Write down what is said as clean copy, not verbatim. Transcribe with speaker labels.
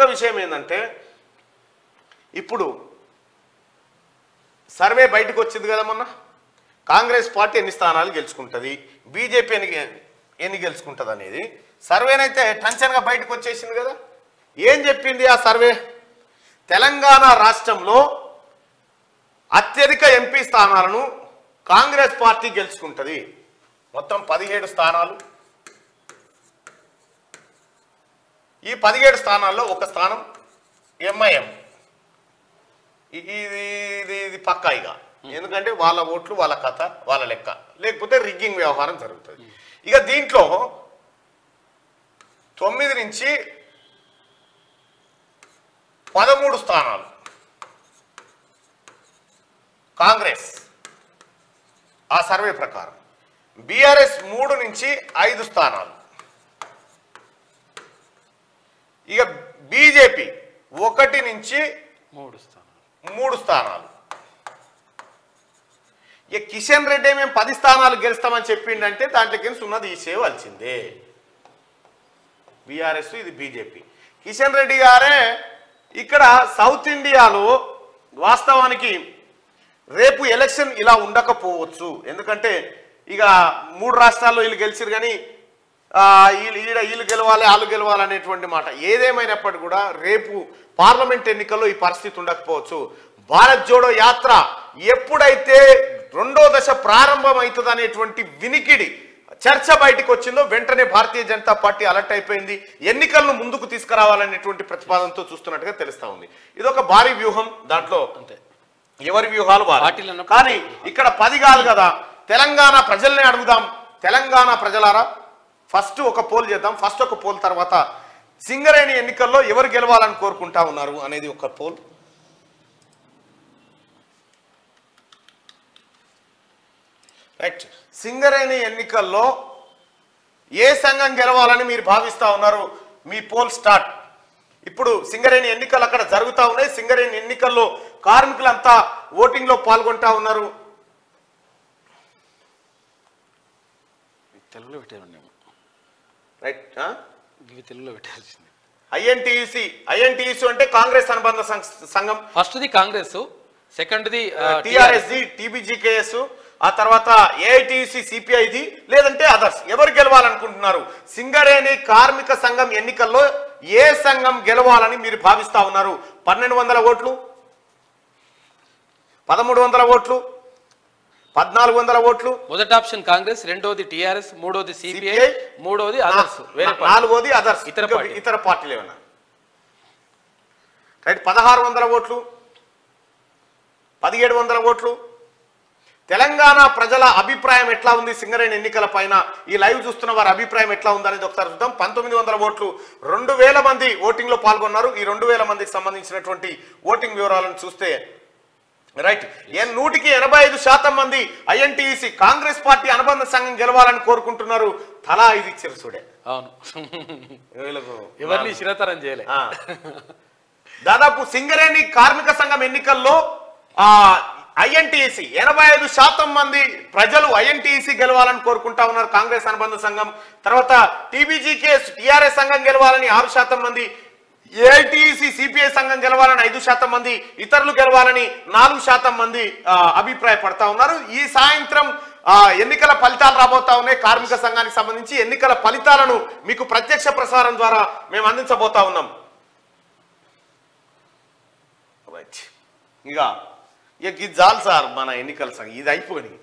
Speaker 1: ఇంకొక విషయం ఏంటంటే ఇప్పుడు సర్వే బయటకు వచ్చింది కదా మొన్న కాంగ్రెస్ పార్టీ ఎన్ని స్థానాలు గెలుచుకుంటుంది బీజేపీ ఎన్ని గెలుచుకుంటుంది అనేది సర్వేనైతే టెన్షన్గా బయటకు వచ్చేసింది కదా ఏం చెప్పింది ఆ సర్వే తెలంగాణ రాష్ట్రంలో అత్యధిక ఎంపీ స్థానాలను కాంగ్రెస్ పార్టీ గెలుచుకుంటుంది మొత్తం 17 స్థానాలు ఈ 17 స్థానాల్లో ఒక స్థానం ఎంఐఎం ఇది పక్కా ఇక ఎందుకంటే వాళ్ళ ఓట్లు వాళ్ళ కథ వాళ్ళ లెక్క లేకపోతే రిగ్గింగ్ వ్యవహారం జరుగుతుంది ఇక దీంట్లో 9 నుంచి 13 స్థానాలు కాంగ్రెస్ ఆ సర్వే ప్రకారం బీఆర్ఎస్ 3 నుంచి 5 స్థానాలు ఇక బీజేపీ 1 నుంచి 3 స్థానాలు ఇక కిషన్ రెడ్డి మేము 10 స్థానాలు గెలుస్తామని చెప్పిండంటే దాంట్లోకి సున్నా తీసేయవలసిందే బీఆర్ఎస్ ఇది బీజేపీ కిషన్ రెడ్డి గారే ఇక్కడ సౌత్ ఇండియాలో వాస్తవానికి రేపు ఎలక్షన్ ఇలా ఉండకపోవచ్చు ఎందుకంటే ఇక 3 రాష్ట్రాల్లో వీళ్ళు గెలిచిరు కానీ వీళ్ళు గెలవాలి వాళ్ళు గెలవాలి అనేటువంటి మాట ఏదేమైనప్పటికీ కూడా రేపు పార్లమెంట్ ఎన్నికల్లో ఈ పరిస్థితి ఉండకపోవచ్చు భారత్ జోడో యాత్ర ఎప్పుడైతే 2వ దశ ప్రారంభమవుతుంది అనేటువంటి వినికిడి చర్చ బయటకు వచ్చిందో వెంటనే భారతీయ జనతా పార్టీ అలర్ట్ అయిపోయింది ఎన్నికలను ముందుకు తీసుకురావాలనేటువంటి ప్రతిపాదనతో చూస్తున్నట్టుగా తెలుస్తా ఉంది ఇదొక భారీ వ్యూహం దాంట్లో అంతే ఎవరి వ్యూహాలు కానీ ఇక్కడ 10 కాదు కదా తెలంగాణ ప్రజల్ని అడుగుదాం తెలంగాణ ప్రజలారా ఫస్ట్ ఒక పోల్ చేద్దాం ఫస్ట్ ఒక పోల్ తర్వాత సింగరేణి ఎన్నికల్లో ఎవరు గెలవాలని కోరుకుంటా ఉన్నారు అనేది ఒక పోల్ రైట్ సింగరేణి ఎన్నికల్లో ఏ సంఘం గెలవాలని మీరు భావిస్తా ఉన్నారు మీ పోల్ స్టార్ట్ ఇప్పుడు సింగరేణి ఎన్నికలు అక్కడ జరుగుతూ ఉన్నాయి సింగరేణి ఎన్నికల్లో కార్మికులంతా ఓటింగ్ లో పాల్గొంటా ఉన్నారు
Speaker 2: తెలుగులో పెట్టారు
Speaker 1: రైట్
Speaker 2: తెలుగులో పెట్టాల్సింది
Speaker 1: ఐఎన్టీయూసీ అంటే కాంగ్రెస్ అనుబంధ సంఘం
Speaker 2: first the Congress second the
Speaker 1: TRS the TBGKS ఆ తర్వాత ఏఐటీయూసీ సిపిఐది లేదంటే అదర్స్ ఎవరు గెలవాలనుకుంటున్నారు సింగరేణి కార్మిక సంఘం ఎన్నికల్లో ఏ సంఘం గెలవాలని మీరు భావిస్తా ఉన్నారు 1200 ఓట్లు 1300 ఓట్లు 1400 ఓట్లు
Speaker 2: మొదటి ఆప్షన్ కాంగ్రెస్ రెండోది టిఆర్ఎస్ మూడోది సిపిఐ మూడోది అదర్స్
Speaker 1: నాలుగోది అదర్స్ ఇతర పార్టీలు ఏమన్నా రైట్ 1600 ఓట్లు 1700 ఓట్లు తెలంగాణ ప్రజల అభిప్రాయం ఎట్లా ఉంది సింగరేణి ఎన్నికల పైన ఈ లైవ్ చూస్తున్న వారి అభిప్రాయం ఎట్లా ఉంది అనేది ఒకసారి చూద్దాం 1900 ఓట్లు 2000 మంది ఓటింగ్ లో పాల్గొన్నారు ఈ 2000 మందికి సంబంధించినటువంటి ఓటింగ్ వివరాలను చూస్తే రైట్ 185% మంది ఐఎన్టీయూసీ కాంగ్రెస్ పార్టీ అనుబంధ సంఘం గెలవాలని కోరుకుంటున్నారు తలా 5 ఇచ్చారు చూడే
Speaker 2: అవును ఎవరిని శిరతరం చేయలే
Speaker 1: దాదాపు సింగరేణి కార్మిక సంఘం ఎన్నికల్లో ఐఎన్టీయూసీ 85% మంది ప్రజలు ఐఎన్టీయూసీ గెలవాలని కోరుకుంటా ఉన్నారు కాంగ్రెస్ అనుబంధ సంఘం తర్వాత టీబీజీకే టీఆర్ఎస్ సంఘం గెలవాలని 6% మంది ఏఐటీయూసీ సిపిఐ సంఘం గెలవాలని 5% మంది ఇతరులు గెలవాలని 4% మంది అభిప్రాయపడతా ఉన్నారు ఈ సాయంత్రం ఎన్నికల ఫలితాలు రాబోతా ఉన్నాయి కార్మిక సంఘానికి సంబంధించి ఎన్నికల ఫలితాలను మీకు ప్రత్యక్ష ప్రసారం ద్వారా మేము అందించబోతా ఉన్నాం ఇక ఇది చాలు సార్ మన ఎన్నికల సంఘం ఇది అయిపోయింది